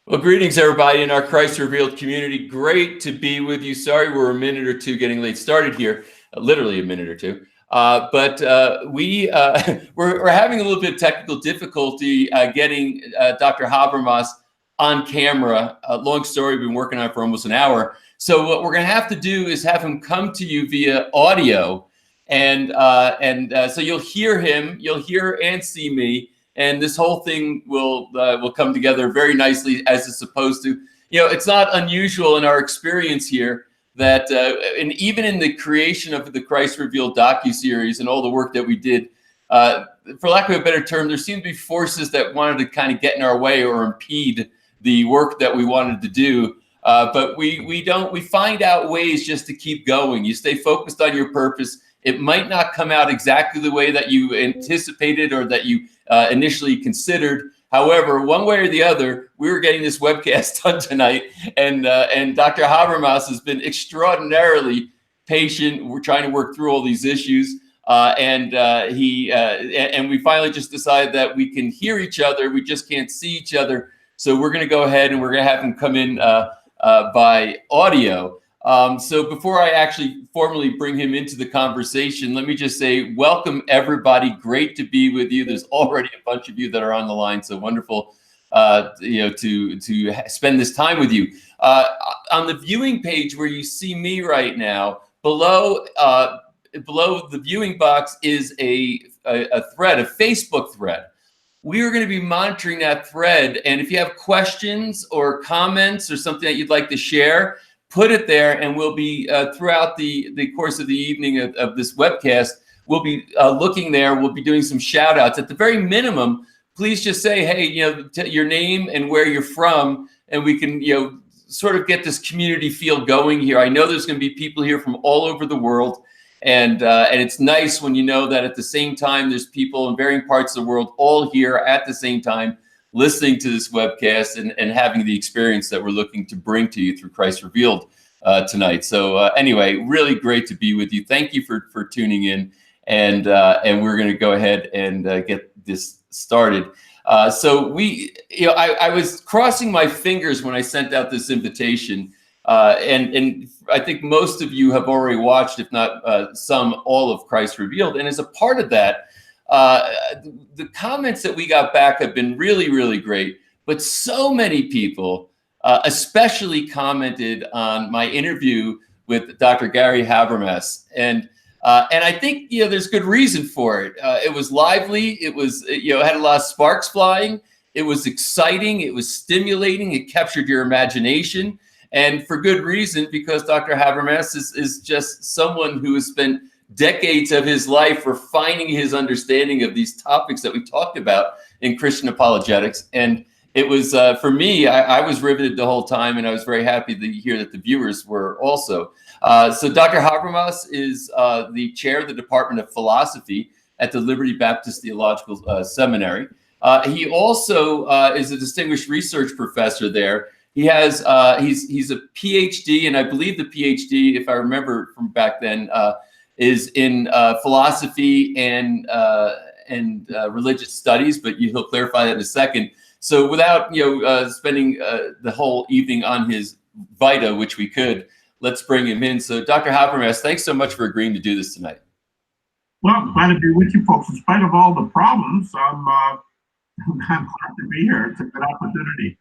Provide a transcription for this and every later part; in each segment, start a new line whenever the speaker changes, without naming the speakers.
Well, greetings, everybody, in our Christ Revealed community. Great to be with you. Sorry, we're a minute or two getting late started here, literally a minute or two. But we're having a little bit of technical difficulty getting Dr. Habermas on camera. Long story, we've been working on it for almost an hour. So what we're going to have to do is have him come to you via audio, and so you'll hear him, you'll hear and see me. And this whole thing will come together very nicely as it's supposed to. You know, it's not unusual in our experience here that, and even in the creation of the Christ Revealed docuseries and all the work that we did, for lack of a better term, there seemed to be forces that wanted to kind of get in our way or impede the work that we wanted to do. But we find out ways just to keep going. You stay focused on your purpose. It might not come out exactly the way that you anticipated or that you initially considered. However, one way or the other, we were getting this webcast done tonight, and Dr. Habermas has been extraordinarily patient. We're trying to work through all these issues, and we finally just decided that we can hear each other. We just can't see each other. So we're going to go ahead and we're going to have him come in by audio. So before I actually formally bring him into the conversation, let me just say, welcome everybody. Great to be with you. There's already a bunch of you that are on the line. So wonderful, to spend this time with you. On the viewing page where you see me right now, below the viewing box is a thread, a Facebook thread. We are going to be monitoring that thread. And if you have questions or comments or something that you'd like to share, put it there, and we'll be throughout the course of the evening of this webcast, we'll be looking there. We'll be doing some shout outs. At the very minimum, please just say, hey, your name and where you're from, and we can, sort of get this community feel going here. I know there's going to be people here from all over the world, and it's nice when you know that at the same time, there's people in varying parts of the world all here at the same time, listening to this webcast and having the experience that we're looking to bring to you through Christ Revealed tonight. So anyway, really great to be with you. Thank you for tuning in, and we're going to go ahead and get this started. So I was crossing my fingers when I sent out this invitation, and I think most of you have already watched, if not all of Christ Revealed. And as a part of that, the comments that we got back have been really, really great. But so many people, especially commented on my interview with Dr. Gary Habermas, and I think there's good reason for it. It was lively. It was had a lot of sparks flying. It was exciting. It was stimulating. It captured your imagination, and for good reason, because Dr. Habermas is just someone who has spent decades of his life refining his understanding of these topics that we talked about in Christian apologetics. And it was, for me, I was riveted the whole time, and I was very happy to hear that the viewers were also. So Dr. Habermas is the chair of the Department of Philosophy at the Liberty Baptist Theological Seminary. He also is a distinguished research professor there. He has, he's a PhD, and I believe the PhD, if I remember from back then, is in philosophy and religious studies, but he'll clarify that in a second. So without spending the whole evening on his vita, which we could, let's bring him in. So Dr. Habermas, thanks so much for agreeing to do this tonight.
Well, glad to be with you folks. In spite of all the problems, I'm glad to be here. It's a good opportunity.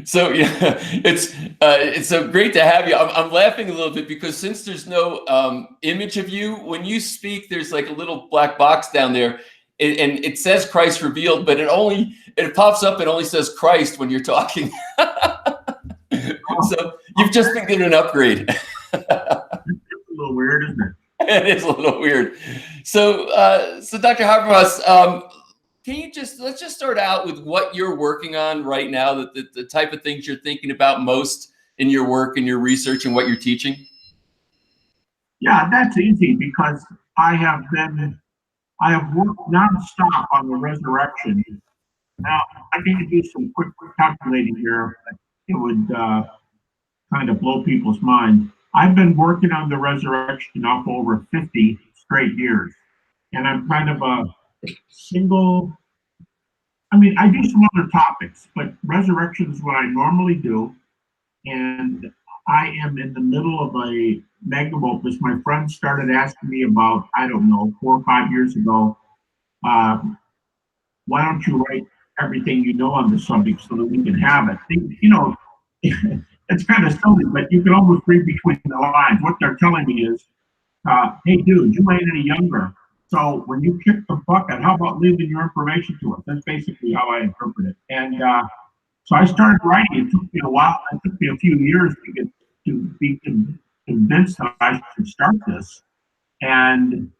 So yeah, it's so great to have you. I'm laughing a little bit because since there's no image of you, when you speak, there's like a little black box down there, and it says Christ Revealed, but it pops up. It only says Christ when you're talking. So you've just been given an upgrade.
It's a little weird, isn't it?
It is a little weird. So Dr. Habermas, let's just start out with what you're working on right now, the type of things you're thinking about most in your work and your research and what you're teaching?
Yeah, that's easy because I have worked nonstop on the resurrection. Now, I can do some quick calculating here. It would kind of blow people's minds. I've been working on the resurrection now for over 50 straight years. And I'm kind of a single I mean, I do some other topics, but resurrection is what I normally do. And I am in the middle of a magnum opus. My friend started asking me about, I don't know, 4 or 5 years ago, um, why don't you write everything you know on the subject so that we can have it? You know, it's kind of silly, but you can almost read between the lines. What they're telling me is, hey, dude, you ain't any younger. So when you kick the bucket, how about leaving your information to us? That's basically how I interpret it. And so I started writing. It took me a while. It took me a few years to get to be convinced that I should start this. And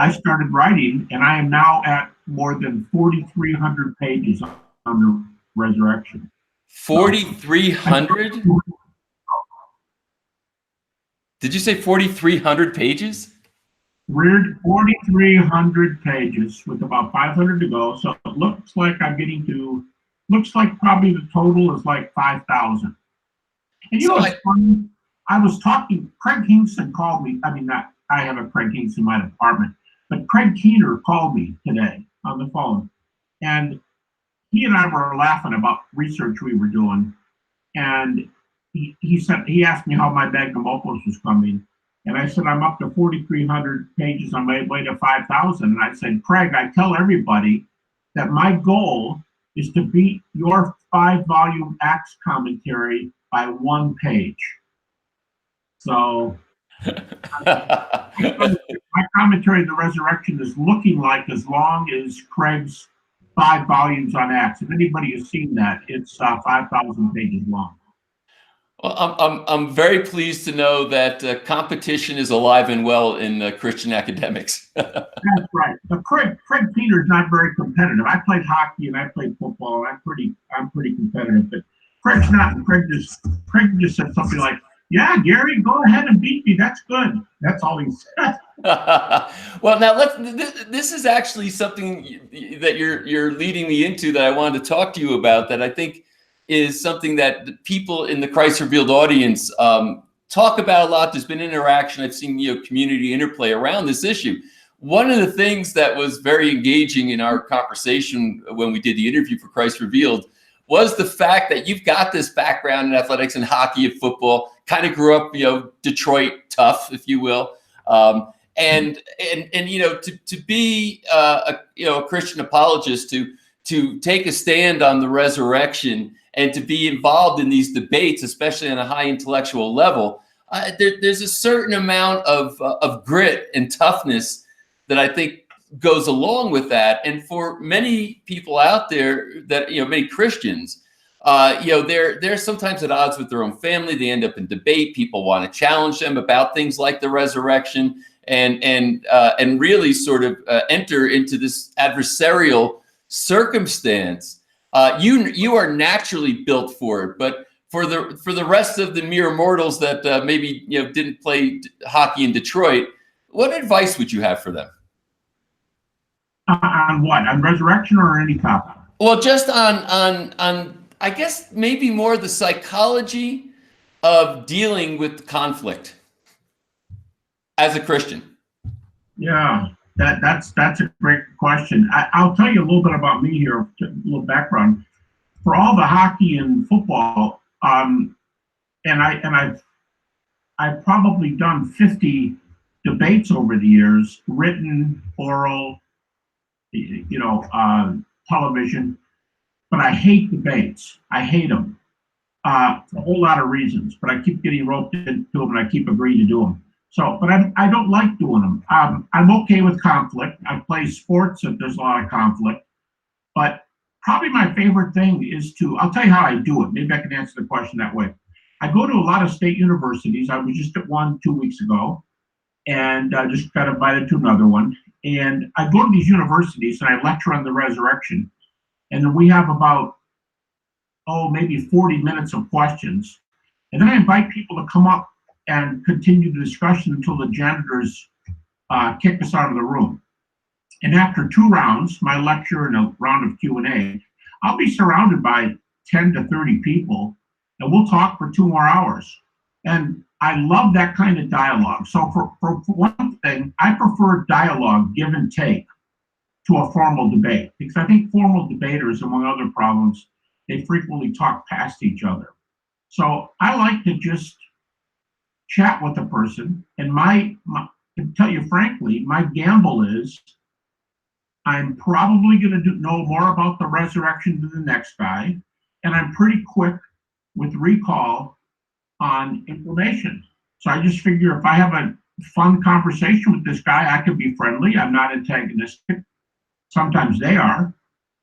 I started writing, and I am now at more than 4,300 pages on the resurrection. So
4,300? Did you say 4,300 pages?
we're 4,300 pages with about 500 to go. So it looks like I'm getting to, looks like probably the total is like 5,000. And you know what's funny? I was talking, Craig Kingston called me. I mean, not, I have a Craig Kingston in my department, but Craig Keener called me today on the phone. And he and I were laughing about research we were doing. And he said, he asked me how my magnum opus was coming. And I said, I'm up to 4,300 pages on my way to 5,000. And I said, Craig, I tell everybody that my goal is to beat your 5-volume Acts commentary by 1 page. So my commentary on the resurrection is looking like as long as Craig's 5 volumes on Acts. If anybody has seen that, it's 5,000 pages long.
Well, I'm very pleased to know that competition is alive and well in Christian academics.
That's right. But Craig Peter's not very competitive. I played hockey and I played football, and I'm pretty competitive. But Craig's not. Craig just said something like, "Yeah, Gary, go ahead and beat me. That's good." That's all he said.
Well, now this is actually something that you're leading me into that I wanted to talk to you about, that I think is something that the people in the Christ Revealed audience talk about a lot. There's been interaction. I've seen community interplay around this issue. One of the things that was very engaging in our conversation when we did the interview for Christ Revealed was the fact that you've got this background in athletics and hockey and football. Kind of grew up, Detroit tough, if you will. And to be a Christian apologist, to take a stand on the resurrection and to be involved in these debates, especially on a high intellectual level, there's a certain amount of grit and toughness that I think goes along with that. And for many people out there that, many Christians, they're sometimes at odds with their own family. They end up in debate. People want to challenge them about things like the resurrection, and really sort of enter into this adversarial circumstance. You are naturally built for it, but for the rest of the mere mortals that maybe didn't play hockey in Detroit, what advice would you have for them?
On what? On resurrection or any topic?
Well, just on I guess maybe more the psychology of dealing with conflict as a Christian.
Yeah, that's a great question. I'll tell you a little bit about me here, a little background. For all the hockey and football, and I've probably done 50 debates over the years, written, oral, television. But I hate debates. I hate them for a whole lot of reasons. But I keep getting roped into them, and I keep agreeing to do them. So, but I don't like doing them. I'm okay with conflict. I play sports if there's a lot of conflict. But probably my favorite thing is I'll tell you how I do it. Maybe I can answer the question that way. I go to a lot of state universities. I was just at one 2 weeks ago, and I just got invited to another one. And I go to these universities and I lecture on the resurrection. And then we have about, maybe 40 minutes of questions. And then I invite people to come up and continue the discussion until the janitors kick us out of the room. And after 2 rounds, my lecture and a round of Q&A, I'll be surrounded by 10 to 30 people, and we'll talk for 2 more hours. And I love that kind of dialogue. So for one thing, I prefer dialogue, give and take. to a formal debate, because I think formal debaters, among other problems, they frequently talk past each other. So I like to just chat with a person, and to tell you frankly, my gamble is I'm probably going to know more about the resurrection than the next guy, and I'm pretty quick with recall on information. So I just figure if I have a fun conversation with this guy, I can be friendly. I'm not antagonistic. Sometimes they are,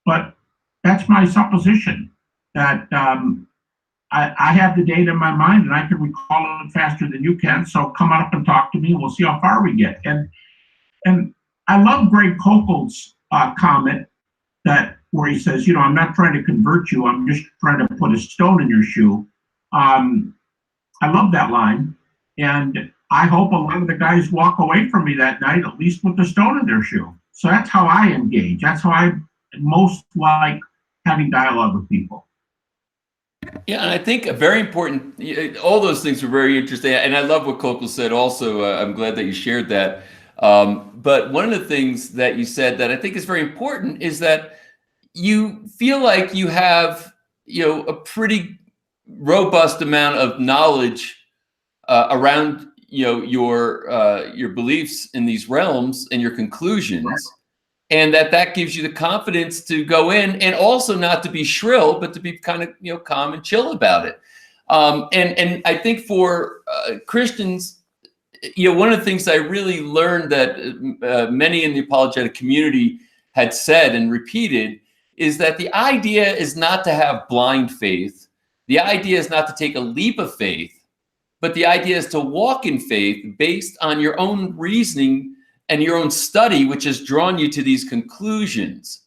but that's my supposition that I have the data in my mind and I can recall it faster than you can. So come on up and talk to me and we'll see how far we get. And I love Greg Kokel's comment where he says, I'm not trying to convert you. I'm just trying to put a stone in your shoe. I love that line. And I hope a lot of the guys walk away from me that night, at least with the stone in their shoe. So that's how I engage. That's how I most like having dialogue with people.
Yeah, and I think a very important, all those things were very interesting. And I love what Kokel said also. I'm glad that you shared that. But one of the things that you said that I think is very important is that you feel like you have, a pretty robust amount of knowledge around, your beliefs in these realms and your conclusions. And that gives you the confidence to go in and also not to be shrill, but to be kind of, calm and chill about it. And I think for Christians, one of the things I really learned that many in the apologetic community had said and repeated is that the idea is not to have blind faith. The idea is not to take a leap of faith, but the idea is to walk in faith based on your own reasoning and your own study, which has drawn you to these conclusions.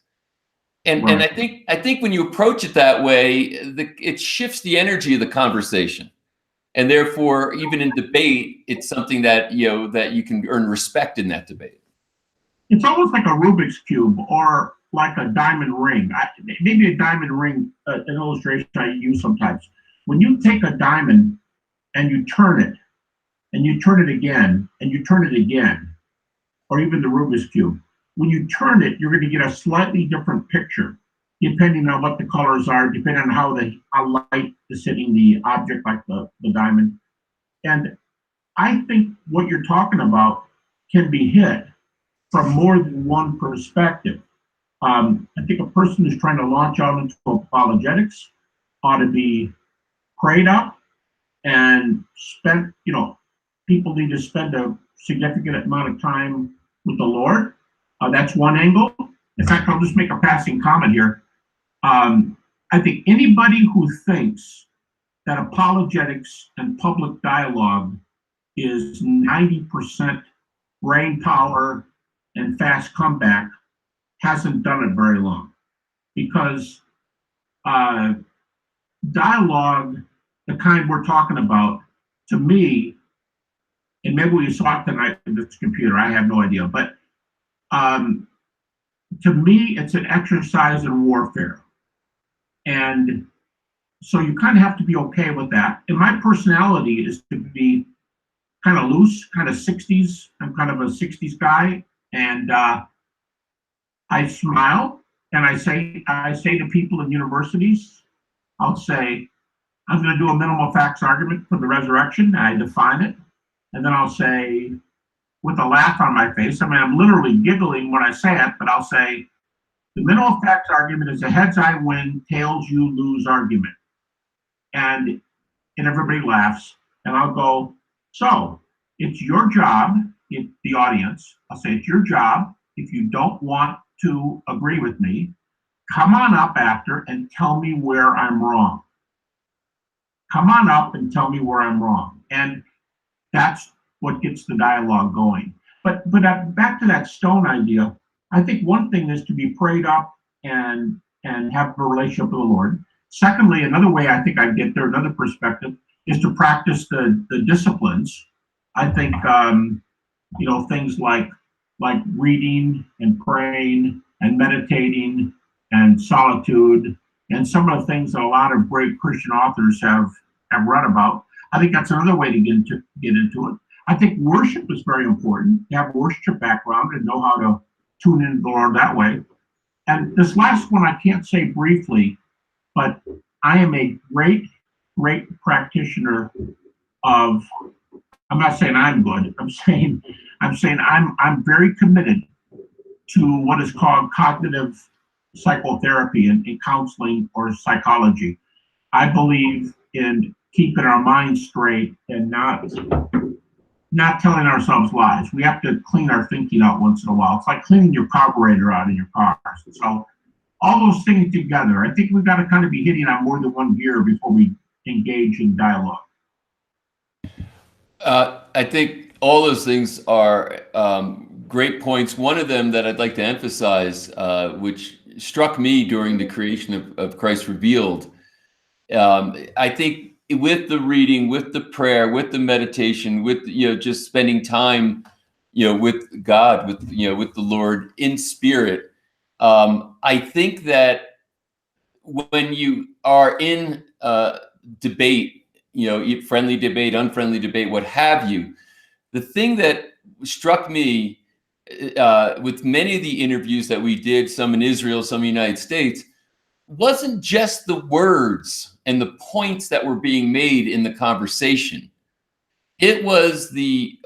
And
Right.
and I think when you approach it that way, it shifts the energy of the conversation. And therefore, even in debate, it's something that that you can earn respect in that debate.
It's almost like a Rubik's Cube or like a diamond ring. Maybe a diamond ring, an illustration I use sometimes. When you take a diamond and you turn it, and you turn it again, and you turn it again, or even the Rubik's Cube. When you turn it, you're going to get a slightly different picture, depending on what the colors are, depending on how light is hitting the object, like the diamond. And I think what you're talking about can be hit from more than one perspective. I think a person who's trying to launch out into apologetics ought to be prayed up and spent, people need to spend a significant amount of time with the Lord. That's one angle. In fact, I'll just make a passing comment here. I think anybody who thinks that apologetics and public dialogue is 90% brain power and fast comeback hasn't done it very long. Because dialogue, the kind we're talking about, to me, and maybe we saw it tonight with this computer, I have no idea, but to me, it's an exercise in warfare. And so you kind of have to be okay with that. And my personality is to be kind of loose, kind of 60s. I'm kind of a 60s guy. And I smile and I say to people in universities, I'll say, I'm going to do a minimal facts argument for the resurrection. And I define it. And then I'll say, with a laugh on my face, I'm literally giggling when I say it, but I'll say, the minimal facts argument is a heads I win, tails you lose argument. And everybody laughs. And I'll go, so it's your job, the audience, I'll say, it's your job. If you don't want to agree with me, come on up after and tell me where I'm wrong. Come on up and tell me where I'm wrong. And that's what gets the dialogue going. But back to that stone idea, I think one thing is to be prayed up and have a relationship with the Lord. Secondly, another way I think I get there, another perspective, is to practice the disciplines. I think things like reading and praying and meditating and solitude and some of the things that a lot of great Christian authors have read about. I think that's another way to get into it. I think worship is very important. To have a worship background and know how to tune into the Lord that way. And this last one I can't say briefly, but I am a great, great practitioner of. I'm not saying I'm good. I'm saying I'm very committed to what is called cognitive psychotherapy in counseling or psychology. I believe in keeping our minds straight and not telling ourselves lies. We have to clean our thinking out once in a while. It's like cleaning your carburetor out in your car. So all those things together, I think we've got to kind of be hitting on more than one gear before we engage in dialogue.
I think all those things are great points. One of them that I'd like to emphasize, which struck me during the creation of Christ Revealed, I think with the reading, with the prayer, with the meditation, with just spending time, with God, with with the Lord in spirit, I think that when you are in debate, friendly debate, unfriendly debate, what have you, the thing that struck me with many of the interviews that we did, some in Israel, some in the United States, wasn't just the words and the points that were being made in the conversation. It was the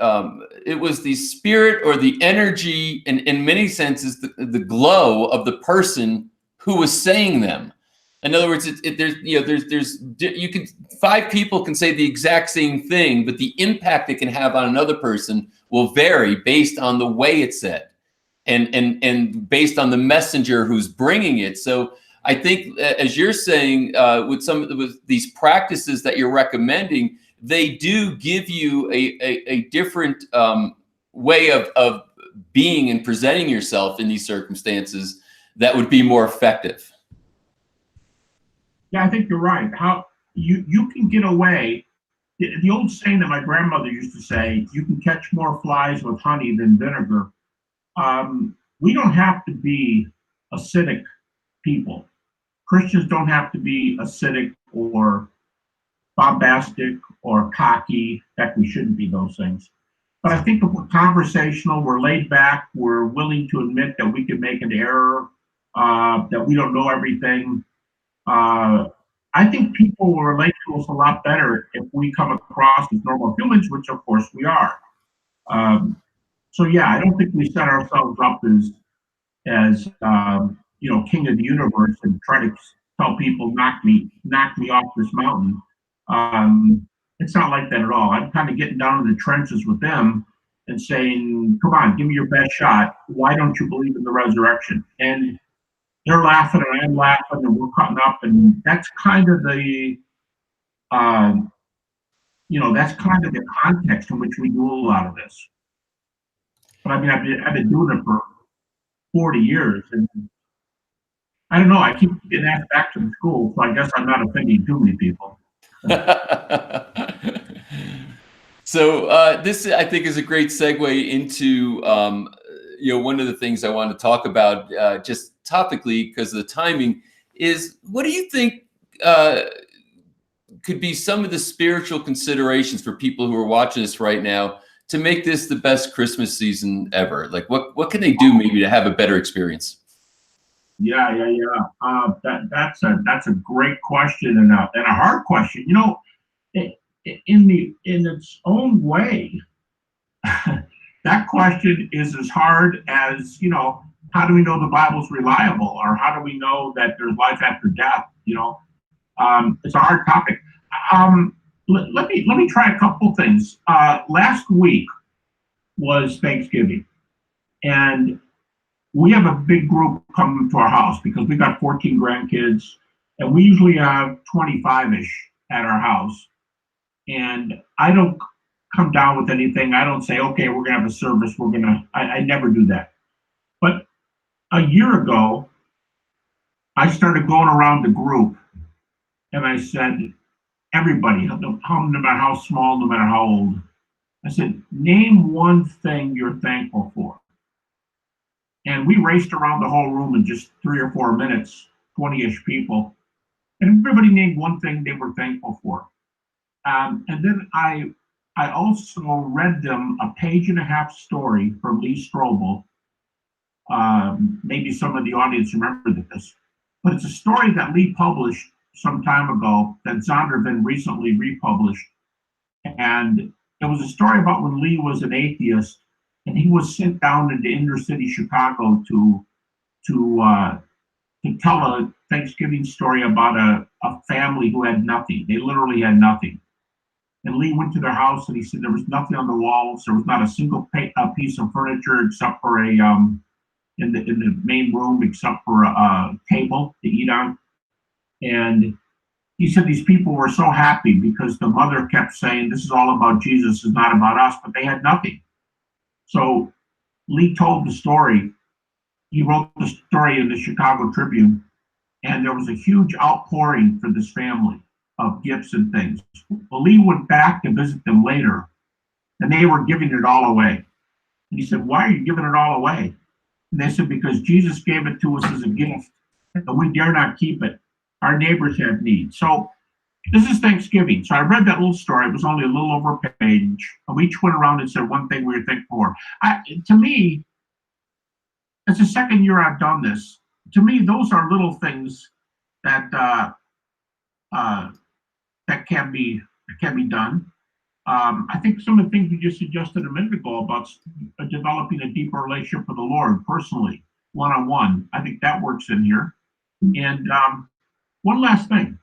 spirit or the energy, and in many senses, the glow of the person who was saying them. In other words, you can, five people can say the exact same thing, but the impact it can have on another person will vary based on the way it's said, and based on the messenger who's bringing it. So I think, as you're saying, with these practices that you're recommending, they do give you a different way of being and presenting yourself in these circumstances that would be more effective.
Yeah, I think you're right. How you can get away. The old saying that my grandmother used to say, "You can catch more flies with honey than vinegar." We don't have to be acidic people. Christians don't have to be acidic or bombastic or cocky. In fact, we shouldn't be those things. But I think if we're conversational, we're laid back, we're willing to admit that we can make an error, that we don't know everything. I think people will relate to us a lot better if we come across as normal humans, which of course we are. So yeah, I don't think we set ourselves up as king of the universe and try to tell people knock me off this mountain. It's not like that at all. I'm kind of getting down in the trenches with them and saying, come on, give me your best shot. Why don't you believe in the resurrection? And they're laughing and I'm laughing and we're cutting up, and that's kind of the context in which we do a lot of this. But I mean, I've been doing it for 40 years, and I don't know. I keep getting asked back to the school, so I guess I'm not offending too many people.
So this, I think, is a great segue into one of the things I want to talk about, just topically because of the timing, is what do you think could be some of the spiritual considerations for people who are watching this right now to make this the best Christmas season ever? Like, what can they do maybe to have a better experience?
Yeah. That's a great question and a hard question. In its own way, that question is as hard as, how do we know the Bible's reliable, or how do we know that there's life after death? It's a hard topic. Let me try a couple things. Last week was Thanksgiving, and we have a big group coming to our house because we got 14 grandkids, and we usually have 25-ish at our house. And I don't come down with anything. I don't say, okay, we're gonna have a service. I never do that. But a year ago, I started going around the group and I said, everybody, no matter how small, no matter how old, I said, name one thing you're thankful for. And we raced around the whole room in just 3 or 4 minutes, 20-ish people. And everybody named one thing they were thankful for. And then I also read them a 1.5-page story from Lee Strobel Maybe some of the audience remember this, but it's a story that Lee published some time ago that Zondervan recently republished. And it was a story about when Lee was an atheist and he was sent down into inner city Chicago to tell a Thanksgiving story about a family who had nothing. They literally had nothing. And Lee went to their house and he said there was nothing on the walls. There was not a single piece of furniture except for a in the main room except for a table to eat on. And he said these people were so happy because the mother kept saying, "This is all about Jesus, it's not about us," but they had nothing. So Lee told the story. He wrote the story in the Chicago Tribune, and there was a huge outpouring for this family of gifts and things. Well, Lee went back to visit them later, and they were giving it all away. And he said, "Why are you giving it all away?" And they said, "Because Jesus gave it to us as a gift, and we dare not keep it. Our neighbors have needs." So this is Thanksgiving. So I read that little story. It was only a little over a page. And we each went around and said one thing we were thankful for. To me, it's the second year I've done this. To me, those are little things that that can be done. I think some of the things you just suggested a minute ago about developing a deeper relationship with the Lord personally, one-on-one, I think that works in here. And one last thing,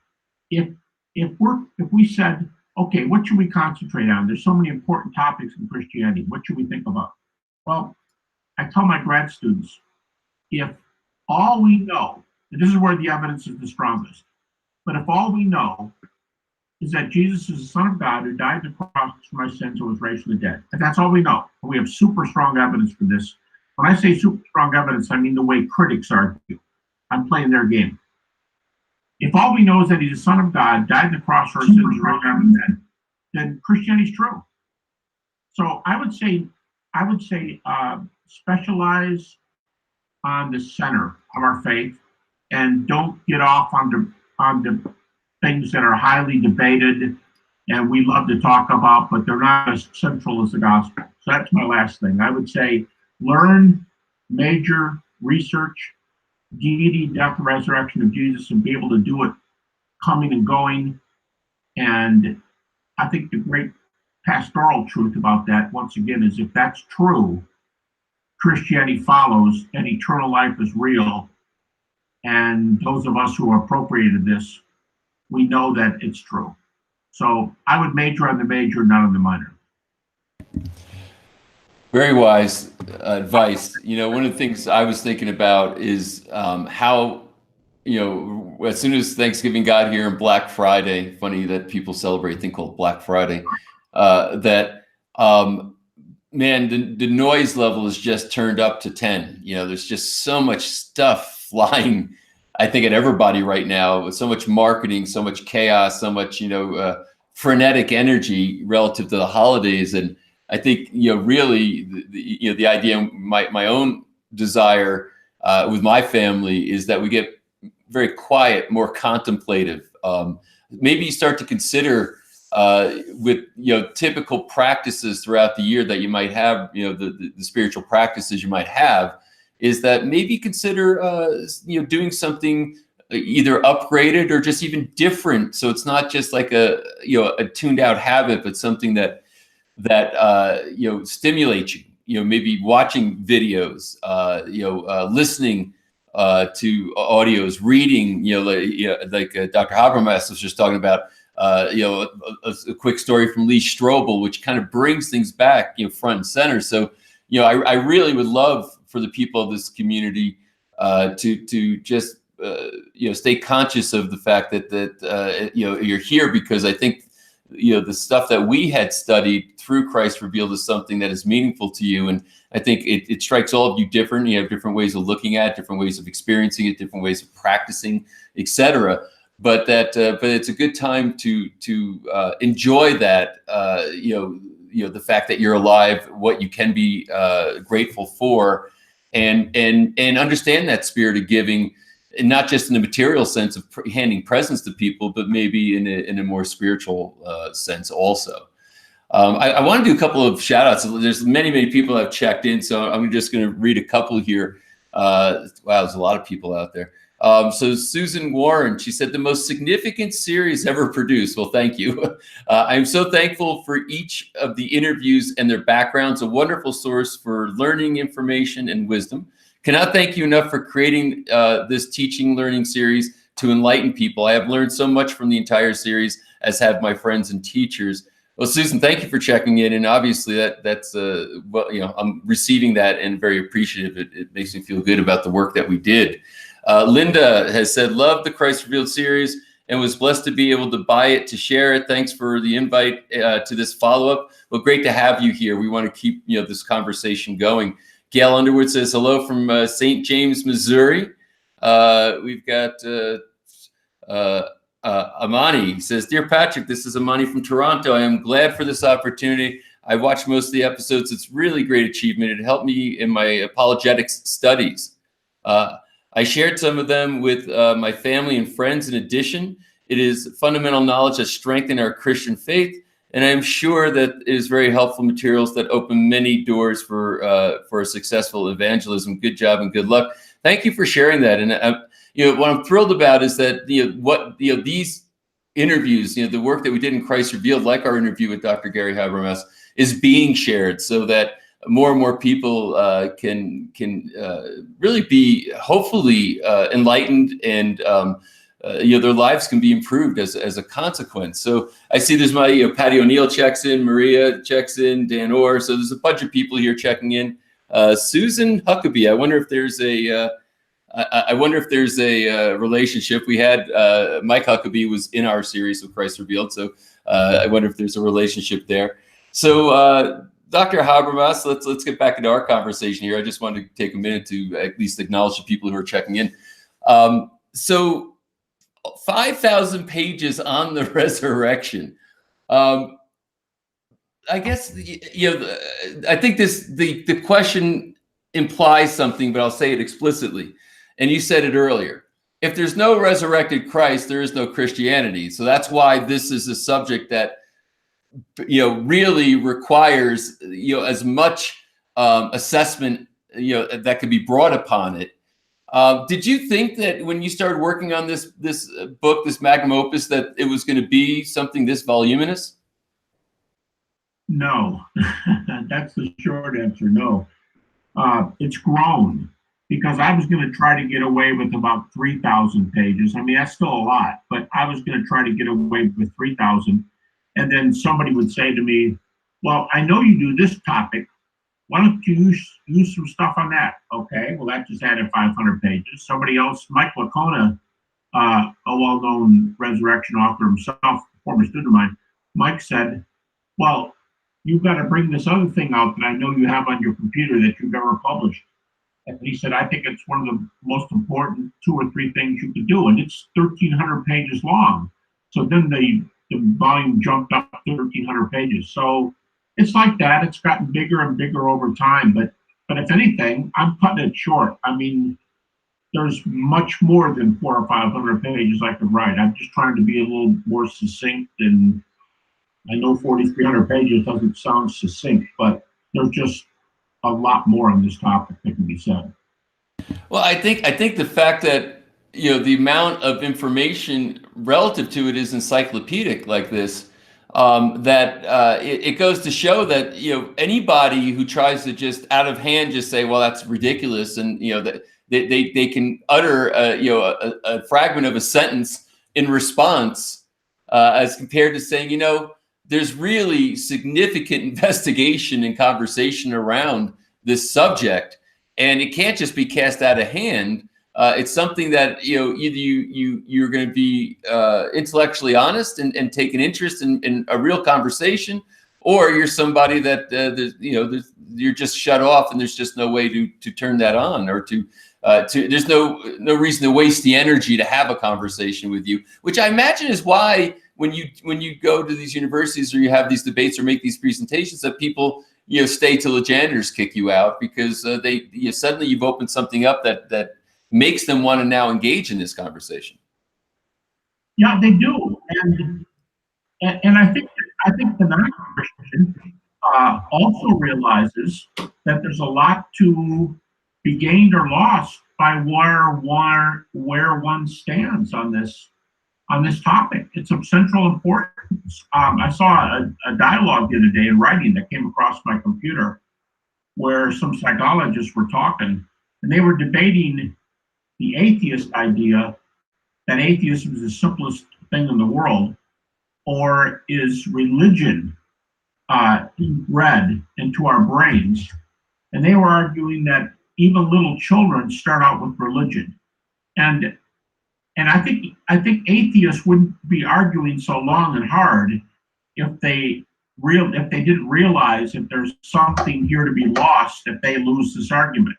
if we said, okay, what should we concentrate on? There's so many important topics in Christianity. What should we think about? Well, I tell my grad students, if all we know, and this is where the evidence is the strongest, but if all we know is that Jesus is the Son of God who died on the cross for my sins and was raised from the dead, and that's all we know, and we have super strong evidence for this. When I say super strong evidence, I mean the way critics argue. I'm playing their game. If all we know is that he's the Son of God, died on the cross for our sins, and rose from the dead, then Christianity is true. So I would say specialize on the center of our faith, and don't get off on the things that are highly debated and we love to talk about, but they're not as central as the gospel. So that's my last thing. I would say learn, major, research, deity, death, resurrection of Jesus, and be able to do it coming and going. And I think the great pastoral truth about that, once again, is if that's true, Christianity follows and eternal life is real. And those of us who are appropriated this, we know that it's true. So I would major on the major, not on the minor.
Very wise advice. You know, one of the things I was thinking about is how, you know, as soon as Thanksgiving got here and Black Friday, funny that people celebrate a thing called Black Friday, man, the noise level is just turned up to 10. You know, there's just so much stuff flying, I think, at everybody right now, with so much marketing, so much chaos, so much, you know, frenetic energy relative to the holidays. And I think, you know, really, the idea, my own desire with my family is that we get very quiet, more contemplative. Maybe you start to consider with, you know, typical practices throughout the year that you might have, you know, the spiritual practices you might have, is that maybe consider, you know, doing something either upgraded or just even different. So it's not just like a, you know, a tuned out habit, but something that you know, stimulates you. You know, maybe watching videos, you know, listening to audios, reading. You know, like Dr. Habermas was just talking about. You know, a quick story from Lee Strobel, which kind of brings things back, you know, front and center. So, you know, I really would love for the people of this community to just you know, stay conscious of the fact that you know, you're here because I think, you know, the stuff that we had studied through Christ Revealed is something that is meaningful to you, and I think it strikes all of you different. You have different ways of looking at it, different ways of experiencing it, different ways of practicing, etc. But it's a good time to enjoy that. You know, the fact that you're alive, what you can be grateful for, and understand that spirit of giving, and not just in the material sense of handing presents to people, but maybe in a more spiritual sense also. I want to do a couple of shout outs. There's many people that have checked in, so I'm just going to read a couple here. Wow, there's a lot of people out there. So Susan Warren, she said, the most significant series ever produced. Well, thank you. I'm so thankful for each of the interviews and their backgrounds, a wonderful source for learning, information, and wisdom. Cannot thank you enough for creating this teaching learning series to enlighten people. I have learned so much from the entire series, as have my friends and teachers. Well, Susan, thank you for checking in, and obviously that's well, I'm receiving that and very appreciative. It makes me feel good about the work that we did. Linda has said, love the Christ Revealed series and was blessed to be able to buy it to share it. Thanks for the invite to this follow-up. Well, great to have you here. We want to keep this conversation going. Gail Underwood says hello from St. James, Missouri. We've got Amani says, Dear Patrick, this is Amani from Toronto. I am glad for this opportunity. I watched most of the episodes. It's really great achievement. It helped me in my apologetics studies. I shared some of them with my family and friends. In addition, it is fundamental knowledge that strengthens our Christian faith. And I'm sure that it is very helpful materials that open many doors for a successful evangelism. Good job and good luck. Thank you for sharing that. And what I'm thrilled about is that these interviews, the work that we did in Christ Revealed, like our interview with Dr. Gary Habermas, is being shared so that more and more people can really be hopefully enlightened, and their lives can be improved as a consequence. So I see there's my Patty O'Neill checks in, Maria checks in, Dan Orr. So there's a bunch of people here checking in. Susan Huckabee, I wonder if there's a relationship. We had Mike Huckabee was in our series of Christ Revealed, so I wonder if there's a relationship there. So Dr. Habermas, let's get back into our conversation here. I just wanted to take a minute to at least acknowledge the people who are checking in. So 5,000 pages on the resurrection. I guess I think the question implies something, but I'll say it explicitly. And you said it earlier. If there's no resurrected Christ, there is no Christianity. So that's why this is a subject that really requires as much assessment that could be brought upon it. Did you think that when you started working on this book, this magnum opus, that it was going to be something this voluminous?
No, that's the short answer. No, it's grown because I was going to try to get away with about 3,000 pages. I mean, that's still a lot, but I was going to try to get away with 3,000. And then somebody would say to me, well, I know you do this topic. Why don't you use some stuff on that? Okay, well, that just added 500 pages. Somebody else, Mike Lacona, a well-known resurrection author himself, former student of mine, Mike said, well, you've got to bring this other thing out that I know you have on your computer that you've never published. And he said, I think it's one of the most important 2 or 3 things you could do. And it's 1,300 pages long. So then the volume jumped up 1,300 pages. So it's like that. It's gotten bigger and bigger over time. But if anything, I'm cutting it short. I mean, there's much more than 400 or 500 pages I could write. I'm just trying to be a little more succinct. And I know 4,300 pages doesn't sound succinct, but there's just a lot more on this topic that can be said.
Well, I think the fact that the amount of information relative to it is encyclopedic like this, that it goes to show that anybody who tries to just out of hand just say, well, that's ridiculous, and that they can utter a fragment of a sentence in response, as compared to saying there's really significant investigation and conversation around this subject, and it can't just be cast out of hand. It's something that either you're going to be intellectually honest and take an interest in a real conversation, or you're somebody that you're just shut off, and there's just no way to turn that on, or there's no reason to waste the energy to have a conversation with you, which I imagine is why when you go to these universities or you have these debates or make these presentations, that people stay till the janitors kick you out, because suddenly you've opened something up that makes them want to now engage in this conversation.
Yeah, they do, and I think the non-Christian also realizes that there's a lot to be gained or lost by where one stands on this topic. It's of central importance. I saw a dialogue the other day in writing that came across my computer where some psychologists were talking, and they were debating the atheist idea that atheism is the simplest thing in the world, or is religion inbred into our brains. And they were arguing that even little children start out with religion. And I think atheists wouldn't be arguing so long and hard if they didn't realize if there's something here to be lost if they lose this argument.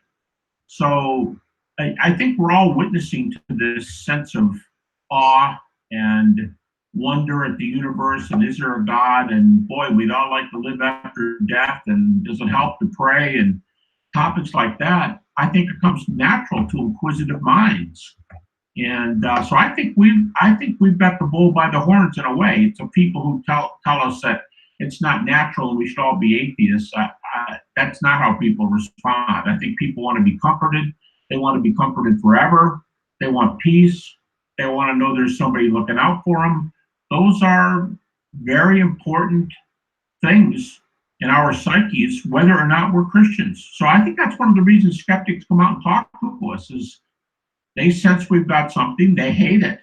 So I think we're all witnessing to this sense of awe and wonder at the universe, and is there a God? And boy, we'd all like to live after death, and does it help to pray? And topics like that, I think it comes natural to inquisitive minds. And so I think we've got the bull by the horns in a way. It's the people who tell us that it's not natural and we should all be atheists. That's not how people respond. I think people want to be comforted. They want to be comforted forever. They want peace. They want to know there's somebody looking out for them. Those are very important things in our psyches, whether or not we're Christians. So I think that's one of the reasons skeptics come out and talk to us is they sense we've got something, they hate it.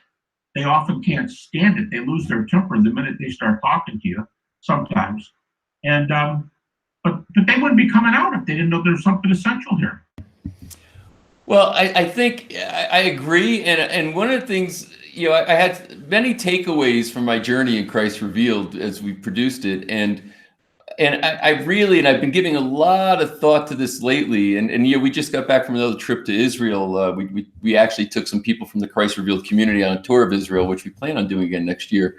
They often can't stand it. They lose their temper the minute they start talking to you sometimes. And but they wouldn't be coming out if they didn't know there's something essential here.
Well, I think I agree. And one of the things, I had many takeaways from my journey in Christ Revealed as we produced it. And I've been giving a lot of thought to this lately. And we just got back from another trip to Israel. We actually took some people from the Christ Revealed community on a tour of Israel, which we plan on doing again next year.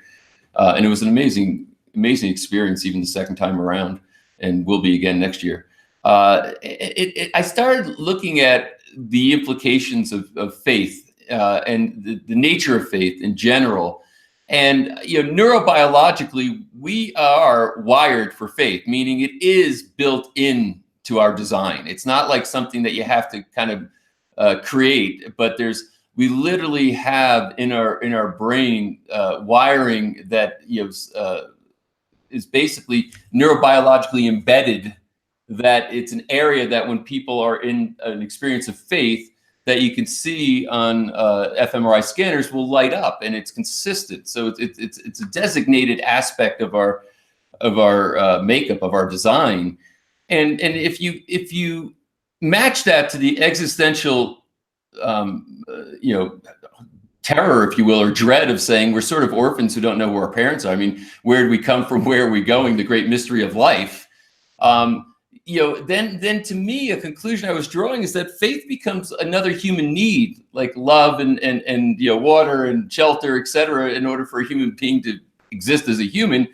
And it was an amazing experience, even the second time around, and will be again next year. I started looking at the implications of faith and the nature of faith in general. And neurobiologically, we are wired for faith, meaning it is built into our design. It's not like something that you have to kind of create, but we literally have in our brain wiring that is basically neurobiologically embedded. That it's an area that when people are in an experience of faith, that you can see on fMRI scanners will light up, and it's consistent. So it's a designated aspect of our makeup, of our design. And if you match that to the existential terror, if you will, or dread of saying we're sort of orphans who don't know where our parents are. I mean, where did we come from? Where are we going? The great mystery of life. Then to me, a conclusion I was drawing is that faith becomes another human need, like love and water and shelter, et cetera, in order for a human being to exist as a human.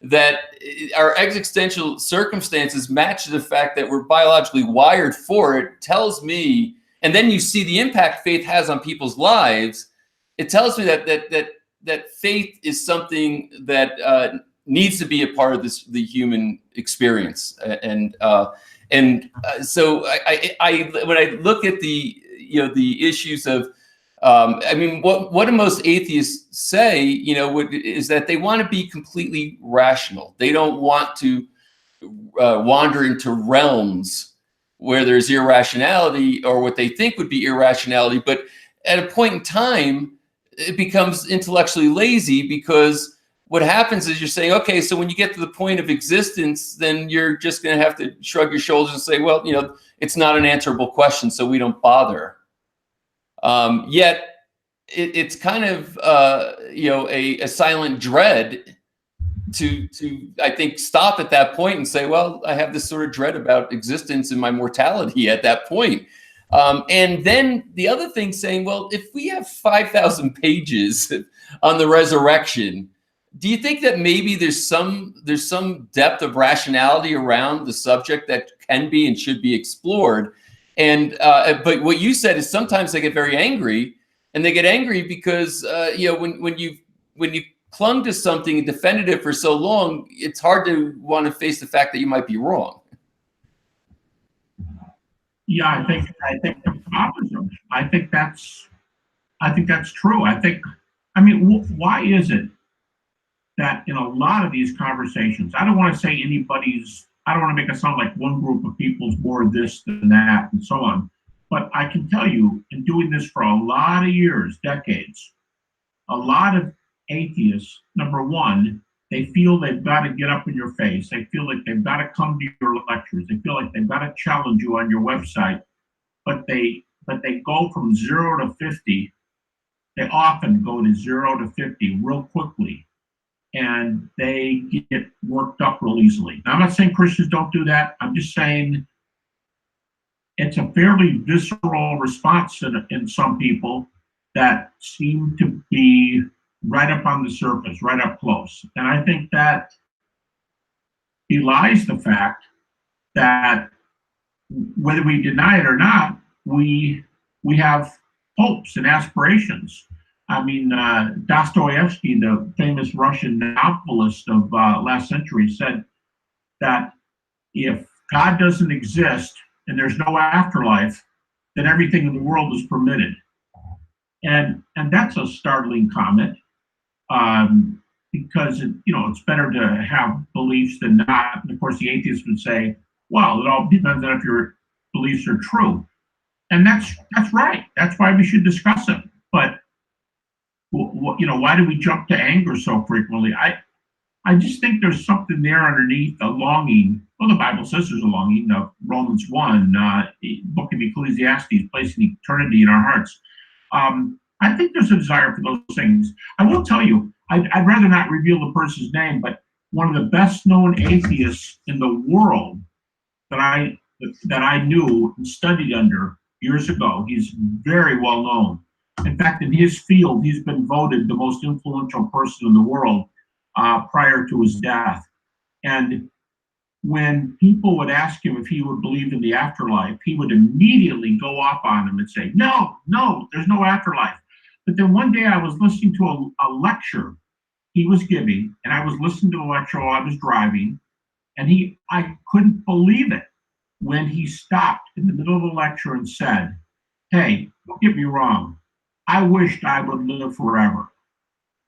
That our existential circumstances match the fact that we're biologically wired for it tells me, and then you see the impact faith has on people's lives. It tells me that faith is something that needs to be a part of the human experience, so I when I look at the issues of what do most atheists say is that they want to be completely rational. They don't want to wander into realms where there's irrationality or what they think would be irrationality, but at a point in time it becomes intellectually lazy, because what happens is you're saying, okay, so when you get to the point of existence, then you're just going to have to shrug your shoulders and say, well, it's not an answerable question, so we don't bother. Yet it's kind of a silent dread to I think stop at that point and say, well, I have this sort of dread about existence and my mortality at that point. And then the other thing saying, well, if we have 5,000 pages on the resurrection, do you think that maybe there's some depth of rationality around the subject that can be and should be explored? And but what you said is sometimes they get very angry, and they get angry because when you clung to something and defended it for so long, it's hard to want to face the fact that you might be wrong.
Yeah, I think the opposite. I think that's true. I mean, why is it that in a lot of these conversations, I don't want to say I don't want to make it sound like one group of people's more this than that and so on. But I can tell you, in doing this for a lot of years, decades, a lot of atheists, number one, they feel they've got to get up in your face. They feel like they've got to come to your lectures. They feel like they've got to challenge you on your website. But they go from 0 to 50. They often go to 0 to 50 real quickly, and they get worked up real easily. Now, I'm not saying Christians don't do that. I'm just saying it's a fairly visceral response in some people that seem to be right up on the surface, right up close. And I think that belies the fact that whether we deny it or not, we have hopes and aspirations. I mean, Dostoevsky, the famous Russian novelist of last century, said that if God doesn't exist and there's no afterlife, then everything in the world is permitted. And that's a startling comment, because it's better to have beliefs than not. And of course, the atheist would say, well, it all depends on if your beliefs are true. And that's right. That's why we should discuss it. But why do we jump to anger so frequently? I just think there's something there underneath, a longing. Well, the Bible says there's a longing. Romans 1, book of Ecclesiastes, placing eternity in our hearts. I think there's a desire for those things. I will tell you, I'd rather not reveal the person's name, but one of the best known atheists in the world that I knew and studied under years ago. He's very well known. In fact, in his field, he's been voted the most influential person in the world prior to his death. And when people would ask him if he would believe in the afterlife, he would immediately go off on them and say, no, there's no afterlife. But then one day I was listening to a lecture he was giving, and I was listening to the lecture while I was driving, and I couldn't believe it when he stopped in the middle of the lecture and said, hey, don't get me wrong, I wished I would live forever.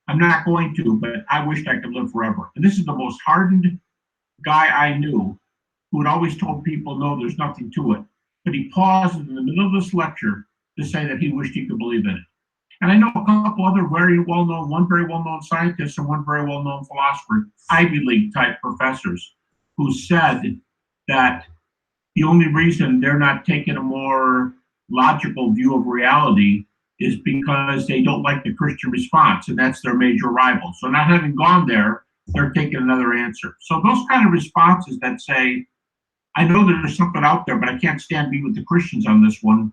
I'm not going to, but I wished I could live forever. And this is the most hardened guy I knew, who had always told people, no, there's nothing to it. But he paused in the middle of this lecture to say that he wished he could believe in it. And I know a couple other one very well-known scientist and one very well-known philosopher, Ivy League type professors, who said that the only reason they're not taking a more logical view of reality is because they don't like the Christian response, and that's their major rival. So not having gone there, they're taking another answer. So those kind of responses that say, I know there's something out there, but I can't stand being with the Christians on this one.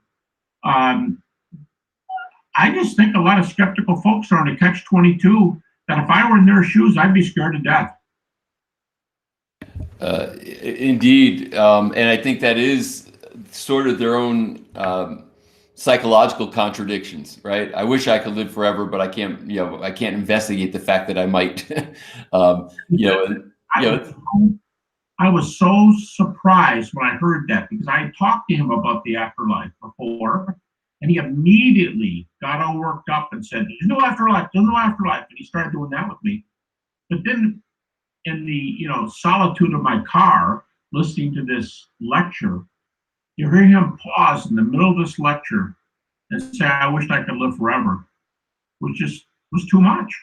I just think a lot of skeptical folks are in a catch-22 that if I were in their shoes, I'd be scared to death.
Indeed. And I think that is sort of their own psychological contradictions, right? I wish I could live forever, but I can't, I can't investigate the fact that I might,
I was so surprised when I heard that, because I had talked to him about the afterlife before, and he immediately got all worked up and said, there's no afterlife, there's no afterlife. And he started doing that with me. But then in the solitude of my car, listening to this lecture, you hear him pause in the middle of this lecture and say, I wish I could live forever, which just was too much.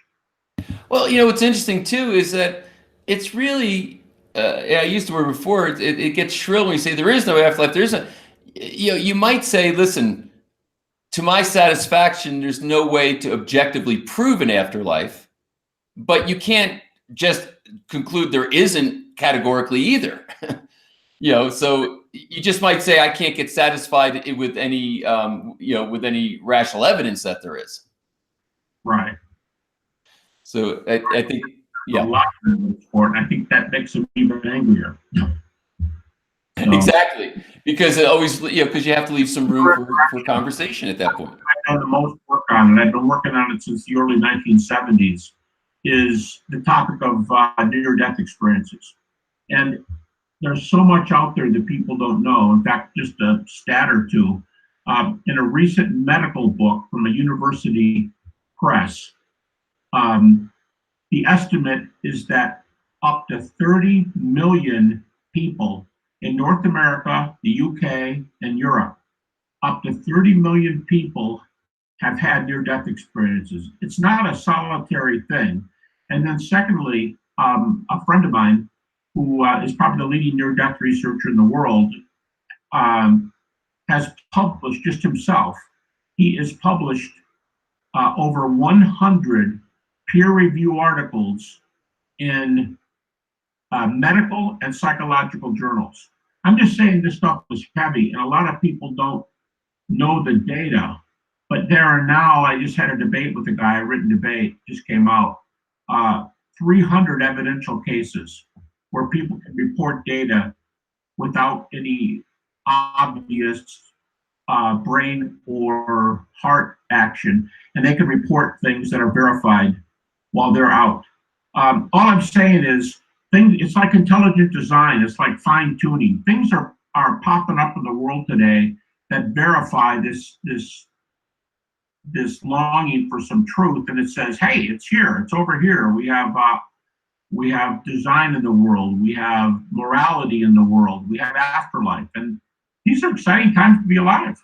Well, what's interesting too is that it's really, I used the word before, it gets shrill when you say there is no afterlife. There isn't, you might say, listen, to my satisfaction, there's no way to objectively prove an afterlife, but you can't just conclude there isn't categorically either. So you just might say, I can't get satisfied with any, with any rational evidence that there is.
Right.
So I think,
a lot of sport, and I think that makes them even angrier.
So, exactly, because it always, because you have to leave some room for conversation at that point.
I've done the most work on it. I've been working on it since the early 1970s. Is the topic of near-death experiences, and there's so much out there that people don't know. In fact, just a stat or two. In a recent medical book from a university press, um, the estimate is that up to 30 million people in North America, the UK, and Europe, up to 30 million people have had near-death experiences. It's not a solitary thing. And then secondly, a friend of mine who is probably the leading near-death researcher in the world has published just himself. He has published over 100 peer-review articles in medical and psychological journals. I'm just saying this stuff is heavy, and a lot of people don't know the data. But there are now, I just had a debate with a guy, a written debate just came out, 300 evidential cases where people can report data without any obvious brain or heart action, and they can report things that are verified while they're out. All I'm saying is, it's like intelligent design. It's like fine tuning. Things are popping up in the world today that verify this longing for some truth, and it says, hey, it's here, it's over here. We have design in the world, we have morality in the world, we have afterlife, and these are exciting times to be alive.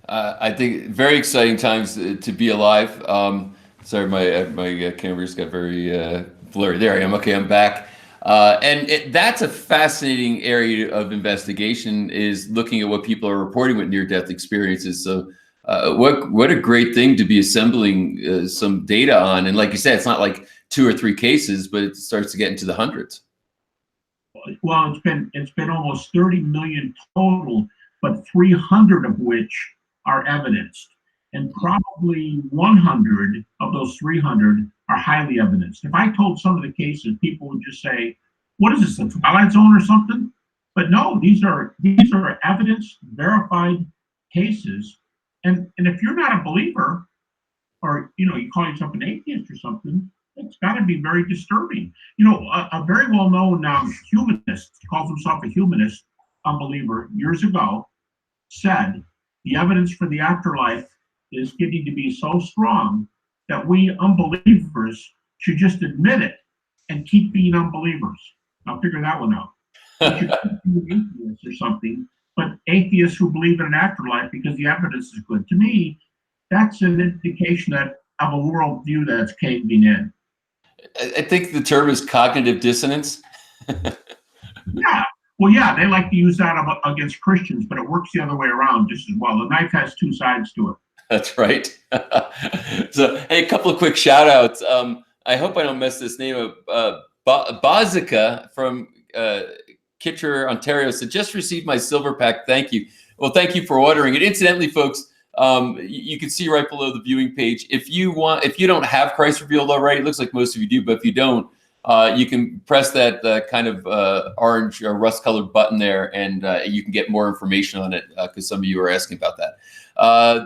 I think very exciting times to be alive. Sorry, my camera's got very blurry. There I am. Okay, I'm back. And that's a fascinating area of investigation, is looking at what people are reporting with near-death experiences. So what a great thing to be assembling some data on. And like you said, it's not like 2 or 3 cases, but it starts to get into the hundreds.
Well, it's been almost 30 million total, but 300 of which are evidenced. And probably 100 of those 300 are highly evidenced. If I told some of the cases, people would just say, what is this, the Twilight Zone or something? But no, these are evidence verified cases. And if you're not a believer, or you call yourself an atheist or something, it's got to be very disturbing. A very well-known humanist, calls himself a humanist, unbeliever, years ago, said the evidence for the afterlife is getting to be so strong that we unbelievers should just admit it and keep being unbelievers. Now figure that one out. You should keep being atheists or something, but atheists who believe in an afterlife because the evidence is good. To me, that's an indication of a worldview that's caving in.
I think the term is cognitive dissonance.
Yeah. Well, yeah, they like to use that against Christians, but it works the other way around just as well. The knife has 2 sides to it.
That's right. So, hey, a couple of quick shout outs. I hope I don't mess this name up. Bazika from Kitchener, Ontario, said, just received my silver pack. Thank you. Well, thank you for ordering it. Incidentally, folks, you can see right below the viewing page, if you don't have Christ Revealed already, it looks like most of you do, but if you don't, you can press that kind of orange or rust-colored button there, and you can get more information on it, because some of you are asking about that.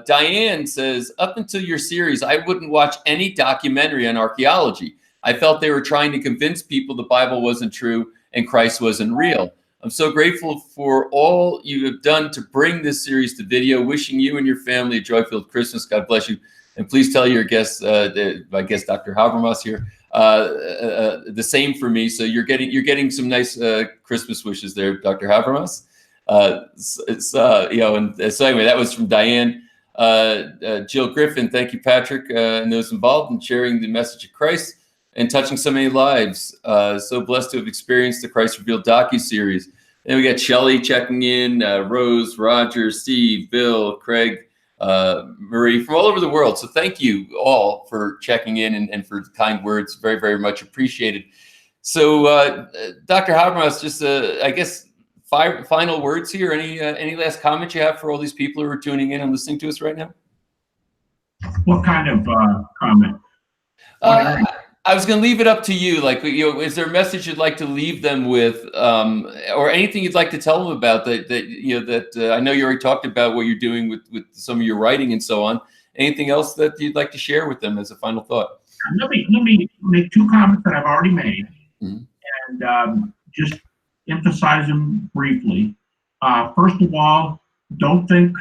Diane says, up until your series, I wouldn't watch any documentary on archaeology. I felt they were trying to convince people the Bible wasn't true and Christ wasn't real. I'm so grateful for all you have done to bring this series to video. Wishing you and your family a joy-filled Christmas. God bless you. And please tell your guest, my guest, Dr. Habermas here, the same for me. So you're getting some nice Christmas wishes there, Dr. Habermas. And so anyway, that was from Diane. Jill Griffin, thank you, Patrick, and those involved in sharing the message of Christ and touching so many lives. So blessed to have experienced the Christ Revealed docu-series. Then we got Shelley checking in, Rose, Roger, Steve, Bill, Craig, Marie, from all over the world. So thank you all for checking in and for kind words. Very, very much appreciated. So Dr. Habermas, just I guess final words here. Any last comments you have for all these people who are tuning in and listening to us right now?
What kind of comment?
I was going to leave it up to you. Like, is there a message you'd like to leave them with, or anything you'd like to tell them about that I know you already talked about what you're doing with some of your writing and so on. Anything else that you'd like to share with them as a final thought?
Let me make 2 comments that I've already made, and just emphasize them briefly. First of all, don't think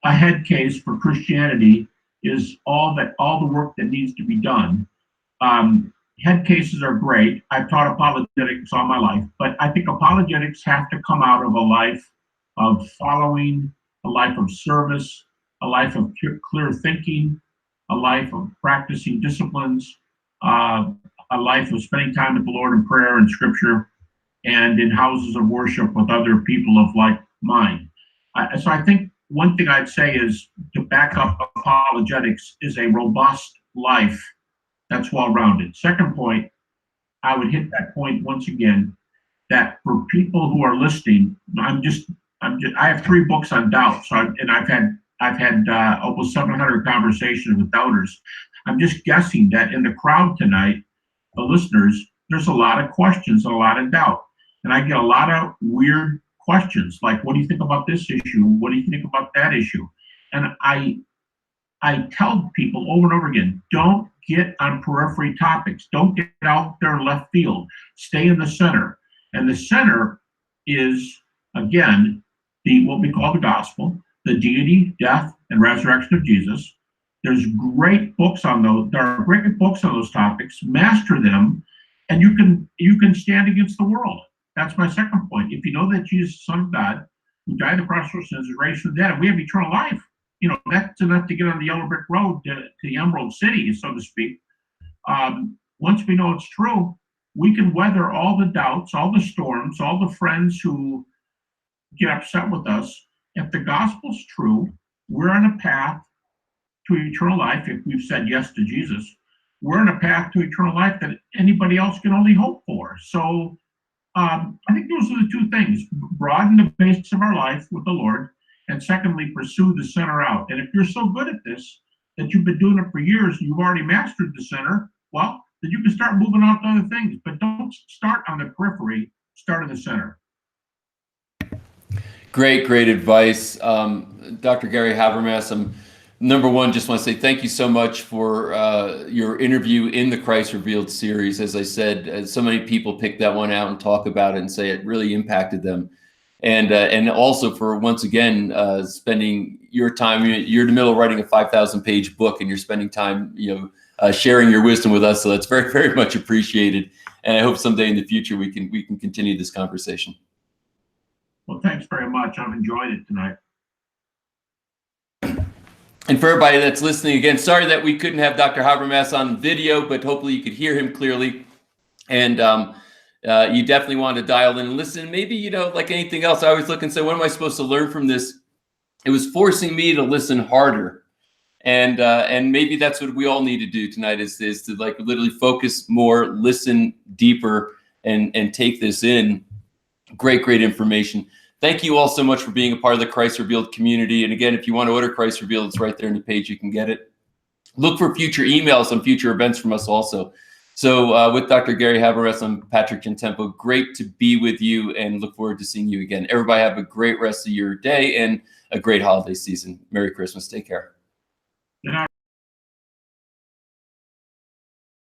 a head case for Christianity is all the work that needs to be done. Head cases are great. I've taught apologetics all my life, but I think apologetics have to come out of a life of following, a life of service, a life of clear thinking, a life of practicing disciplines, a life of spending time with the Lord in prayer and scripture, and in houses of worship with other people of like mind. So I think one thing I'd say is to back up apologetics is a robust life that's well-rounded. Second point, I would hit that point once again, that for people who are listening, I have 3 books on doubt. I've had almost 700 conversations with doubters. I'm just guessing that in the crowd tonight, the listeners, there's a lot of questions and a lot of doubt. And I get a lot of weird questions like, what do you think about this issue? What do you think about that issue? And I tell people over and over again, don't get on periphery topics. Don't get out there left field. Stay in the center. And the center is, again, what we call the gospel, the deity, death, and resurrection of Jesus. There's great books on those. There are great books on those topics. Master them, and you can stand against the world. That's my second point. If you know that Jesus, the Son of God, who died on the cross for sins, is raised from the dead, and we have eternal life, that's enough to get on the yellow brick road to the Emerald City, so to speak. Once we know it's true, we can weather all the doubts, all the storms, all the friends who get upset with us. If the gospel's true, we're on a path to eternal life. If we've said yes to Jesus, we're on a path to eternal life that anybody else can only hope for. So I think those are the 2 things: broaden the basis of our life with the Lord, and secondly, pursue the center out. And if you're so good at this that you've been doing it for years and you've already mastered the center, well, then you can start moving on to other things. But don't start on the periphery, start in the center.
Great advice. Dr. Gary Habermas, number one, just want to say thank you so much for your interview in the Christ Revealed series. As I said, so many people pick that one out and talk about it and say it really impacted them. And also for, once again, spending your time. You're in the middle of writing a 5,000-page book, and you're spending time, sharing your wisdom with us. So that's very, very much appreciated. And I hope someday in the future we can continue this conversation.
Well, thanks very much. I've enjoyed it tonight.
And for everybody that's listening, again, sorry that we couldn't have Dr. Habermas on video, but hopefully you could hear him clearly. And you definitely want to dial in and listen. Maybe, like anything else, I always look and say, what am I supposed to learn from this? It was forcing me to listen harder. And maybe that's what we all need to do tonight is to like literally focus more, listen deeper, and take this in. Great information. Thank you all so much for being a part of the Christ Revealed community. And again, if you want to order Christ Revealed, it's right there in the page. You can get it. Look for future emails on future events from us also. So with Dr. Gary Habermas, I'm Patrick Gentempo. Great to be with you and look forward to seeing you again. Everybody have a great rest of your day and a great holiday season. Merry Christmas. Take care.